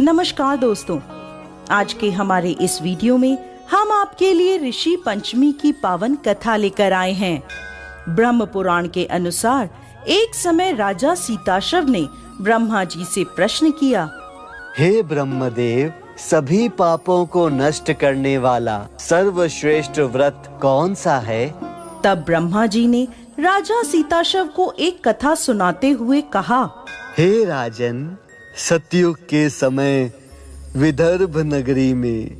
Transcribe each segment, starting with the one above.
नमस्कार दोस्तों, आज के हमारे इस वीडियो में हम आपके लिए ऋषि पंचमी की पावन कथा लेकर आए हैं। ब्रह्म पुराण के अनुसार एक समय राजा सीताशव ने ब्रह्मा जी से प्रश्न किया, हे ब्रह्मदेव, सभी पापों को नष्ट करने वाला सर्वश्रेष्ठ व्रत कौन सा है? तब ब्रह्मा जी ने राजा सीताशव को एक कथा सुनाते हुए कहा, हे राजन, सतयुग के समय विदर्भ नगरी में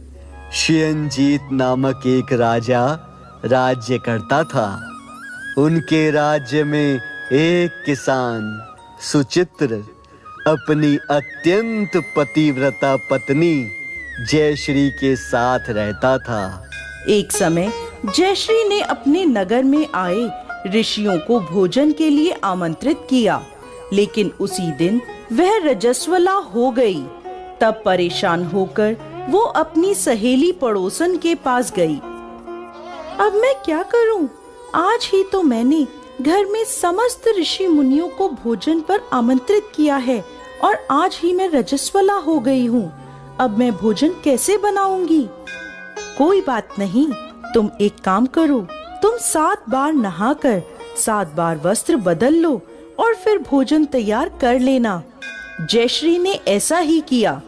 शियंजीत नामक एक राजा राज्य करता था। उनके राज्य में एक किसान सुचित्र अपनी अत्यंत पतिव्रता पत्नी जयश्री के साथ रहता था। एक समय जयश्री ने अपने नगर में आए ऋषियों को भोजन के लिए आमंत्रित किया, लेकिन उसी दिन वह रजस्वला हो गई। तब परेशान होकर वो अपनी सहेली पड़ोसन के पास गई। अब मैं क्या करूं? आज ही तो मैंने घर में समस्त ऋषि मुनियों को भोजन पर आमंत्रित किया है और आज ही मैं रजस्वला हो गई हूँ। अब मैं भोजन कैसे बनाऊंगी? कोई बात नहीं, तुम एक काम करो, तुम 7 बार नहाकर 7 बार वस्त्र बदल लो और फिर भोजन तैयार कर लेना। जयश्री ने ऐसा ही किया।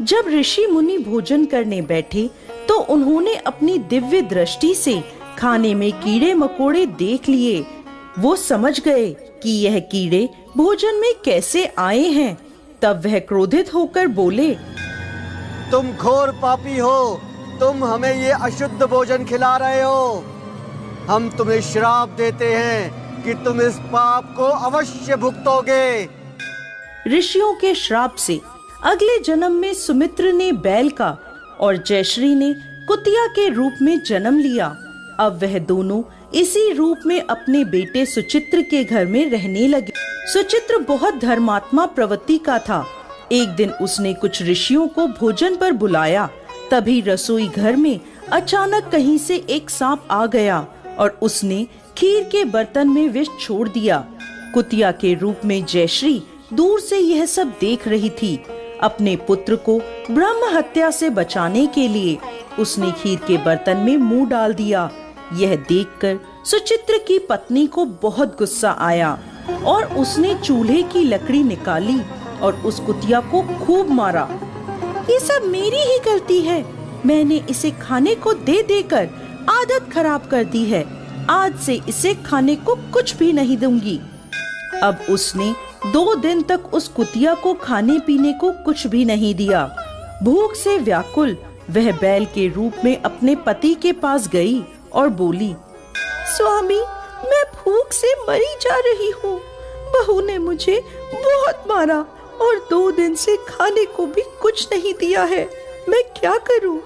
जब ऋषि मुनि भोजन करने बैठे तो उन्होंने अपनी दिव्य दृष्टि से खाने में कीड़े मकोड़े देख लिए। वो समझ गए कि यह कीड़े भोजन में कैसे आए हैं। तब वह क्रोधित होकर बोले, तुम घोर पापी हो, तुम हमें ये अशुद्ध भोजन खिला रहे हो। हम तुम्हें श्राप देते हैं कि तुम इस पाप को अवश्य भुगतोगे। ऋषियों के श्राप से अगले जन्म में सुमित्र ने बैल का और जयश्री ने कुतिया के रूप में जन्म लिया। अब वह दोनों इसी रूप में अपने बेटे सुचित्र के घर में रहने लगे। सुचित्र बहुत धर्मात्मा प्रवृत्ति का था। एक दिन उसने कुछ ऋषियों को भोजन पर बुलाया। तभी रसोई घर में अचानक कहीं से एक सांप आ गया और उसने खीर के बर्तन में विष छोड़ दिया। कुतिया के रूप में जयश्री दूर से यह सब देख रही थी। अपने पुत्र को ब्रह्म हत्या से बचाने के लिए उसने खीर के बर्तन में मुंह डाल दिया। यह देखकर सुचित्र की पत्नी को बहुत गुस्सा आया और उसने चूल्हे की लकड़ी निकाली और उस कुतिया को खूब मारा। ये सब मेरी ही गलती है, मैंने इसे खाने को दे देकर आदत खराब कर दी है। आज से इसे खाने को कुछ भी नहीं दूंगी। अब उसने 2 दिन तक उस कुतिया को खाने पीने को कुछ भी नहीं दिया। भूख से व्याकुल वह बैल के रूप में अपने पति के पास गई और बोली, स्वामी, मैं भूख से मरी जा रही हूँ। बहू ने मुझे बहुत मारा और 2 दिन से खाने को भी कुछ नहीं दिया है। मैं क्या करूँ?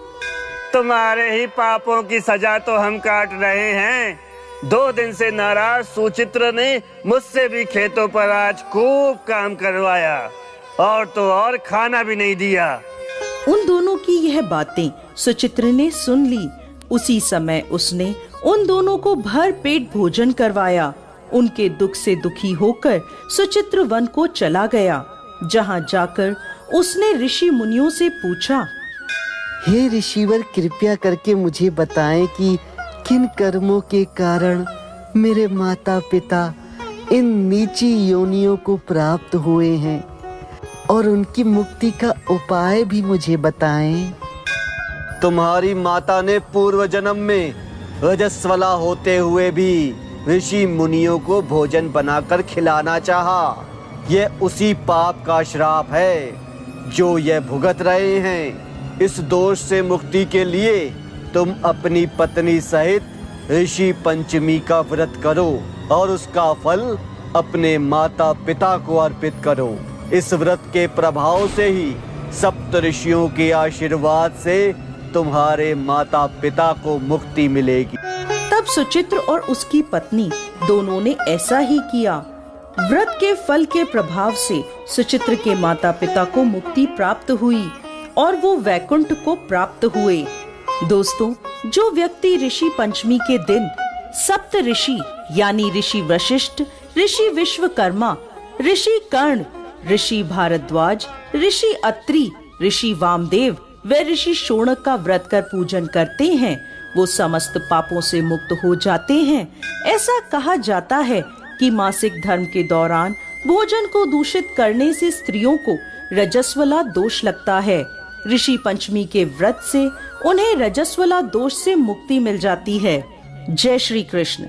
तुम्हारे ही पापों की सजा तो हम काट रहे हैं। 2 दिन से नाराज सुचित्र ने मुझसे भी खेतों पर आज खूब काम करवाया और तो और खाना भी नहीं दिया। उन दोनों की यह बातें सुचित्र ने सुन ली। उसी समय उसने उन दोनों को भर पेट भोजन करवाया। उनके दुख से दुखी होकर सुचित्र वन को चला गया, जहाँ जाकर उसने ऋषि मुनियों से पूछा, हे ऋषिवर, कृपया करके मुझे बताएं कि किन कर्मों के कारण मेरे माता पिता इन नीची योनियों को प्राप्त हुए हैं और उनकी मुक्ति का उपाय भी मुझे बताएं। तुम्हारी माता ने पूर्व जन्म में रजस्वला होते हुए भी ऋषि मुनियों को भोजन बनाकर खिलाना चाहा। यह उसी पाप का श्राप है जो यह भुगत रहे हैं। इस दोष से मुक्ति के लिए तुम अपनी पत्नी सहित ऋषि पंचमी का व्रत करो और उसका फल अपने माता पिता को अर्पित करो। इस व्रत के प्रभाव से ही सप्त ऋषियों के आशीर्वाद से तुम्हारे माता पिता को मुक्ति मिलेगी। तब सुचित्र और उसकी पत्नी दोनों ने ऐसा ही किया। व्रत के फल के प्रभाव से सुचित्र के माता पिता को मुक्ति प्राप्त हुई और वो वैकुंठ को प्राप्त हुए। दोस्तों, जो व्यक्ति ऋषि पंचमी के दिन सप्त ऋषि यानी ऋषि वशिष्ठ, ऋषि विश्वकर्मा, ऋषि कर्ण, ऋषि भारद्वाज, ऋषि अत्रि ऋषि वामदेव व ऋषि शोणक का व्रत कर पूजन करते हैं वो समस्त पापों से मुक्त हो जाते हैं। ऐसा कहा जाता है कि मासिक धर्म के दौरान भोजन को दूषित करने से स्त्रियों को रजस्वला दोष लगता है। ऋषि पंचमी के व्रत से उन्हें रजस्वला दोष से मुक्ति मिल जाती है। जय श्री कृष्ण।